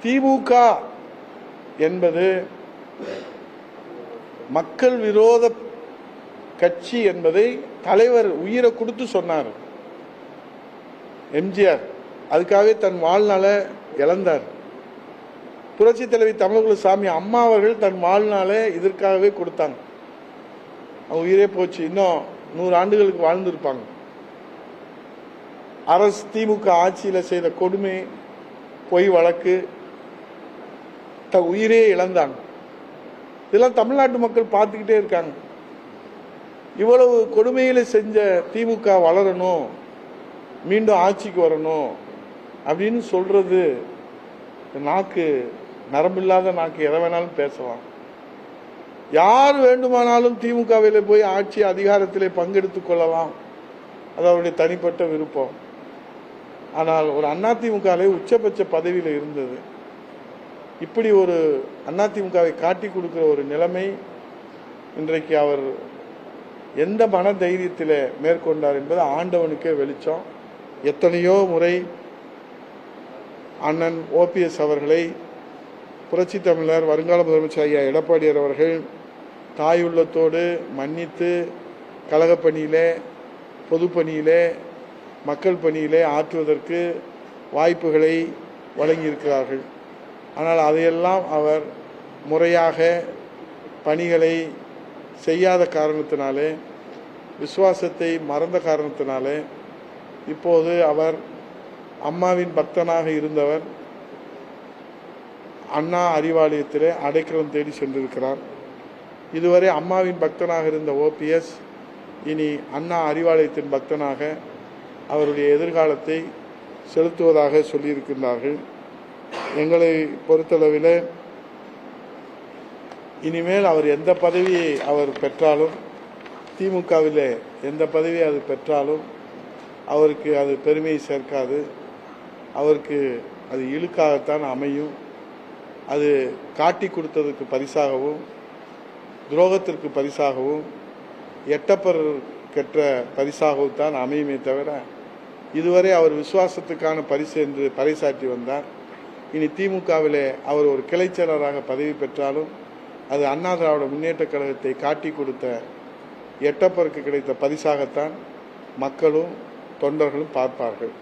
திமுக என்பது மக்கள் விரோத கட்சி என்பதை தலைவர் உயிரை கொடுத்து சொன்னார். எம்ஜிஆர் அதுக்காகவே தன் வாழ்நாளை இழந்தார். புரட்சி தலைவி தமிழகுலசாமி அம்மா அவர்கள் தன் வாழ்நாளை இதற்காகவே கொடுத்தாங்க. அவங்க உயிரே போச்சு, இன்னும் 100 ஆண்டுகளுக்கு வாழ்ந்திருப்பாங்க. அரசு திமுக ஆட்சியில் செய்த கொடுமை, பொய் வழக்கு, உயிரே இழந்தாங்க. இதெல்லாம் தமிழ்நாட்டு மக்கள் பார்த்துக்கிட்டே இருக்காங்க. இவ்வளவு கொடுமையில செஞ்ச திமுக வளரணும், மீண்டும் ஆட்சிக்கு வரணும் அப்படின்னு சொல்றது நாக்கு, நரம்பில்லாத நாக்கு எதை வேணாலும் பேசலாம். யார் வேண்டுமானாலும் திமுகவில் போய் ஆட்சி அதிகாரத்திலே பங்கெடுத்துக் கொள்ளலாம், அது அவருடைய தனிப்பட்ட விருப்பம். ஆனால் ஒரு அதிமுகவிலே உச்சபட்ச பதவியில் இருந்தது. இப்படி ஒரு அதிமுகவை காட்டி கொடுக்கிற ஒரு நிலைமை இன்றைக்கு அவர் எந்த மன தைரியத்தில் மேற்கொண்டார் என்பது ஆண்டவனுக்கே வெளிச்சம். எத்தனையோ முறை அண்ணன் ஓபிஎஸ் அவர்களை புரட்சி தமிழர் வருங்கால முதலமைச்சர் ஐயா எடப்பாடியார் அவர்கள் தாயுள்ளத்தோடு மன்னித்து கழக பணியிலே, பொது பணியிலே, மக்கள் பணியிலே ஆற்றுவதற்கு வாய்ப்புகளை வழங்கியிருக்கிறார்கள். ஆனால் அதையெல்லாம் அவர் முறையாக பணிகளை செய்யாத காரணத்தினாலே, விசுவாசத்தை மறந்த காரணத்தினாலே இப்போது அவர் அம்மாவின் பக்தனாக இருந்தவர் அண்ணா அறிவாலயத்திலே அடைக்கலம் தேடி சென்றிருக்கிறார். இதுவரை அம்மாவின் பக்தனாக இருந்த ஓபிஎஸ் இனி அண்ணா அறிவாலயத்தின் பக்தனாக அவருடைய எதிர்காலத்தை செலுத்துவதாக சொல்லியிருக்கின்றார்கள். எங்களை பொறுத்தளவில் இனிமேல் அவர் எந்த பதவியை அவர் பெற்றாலும், திமுகவில் எந்த பதவியை அது பெற்றாலும் அவருக்கு அது பெருமையை சேர்க்காது. அவருக்கு அது இழுக்காகத்தான் அமையும். அது காட்டி கொடுத்ததுக்கு பரிசாகவும், துரோகத்திற்கு பரிசாகவும், எட்டப்பர் கெட்ட பரிசாகவும் தான் அமையுமே தவிர, இதுவரை அவர் விசுவாசத்துக்கான பரிசு என்று பறைசாற்றி வந்தார். இனி திமுகவிலே அவர் ஒரு கிளைச்சலராக பதவி பெற்றாலும் அது அண்ணா திராவிட முன்னேற்ற கழகத்தை காட்டி கொடுத்த எட்டப்பருக்கு கிடைத்த பரிசாகத்தான் மக்களும் தொண்டர்களும் பார்ப்பார்கள்.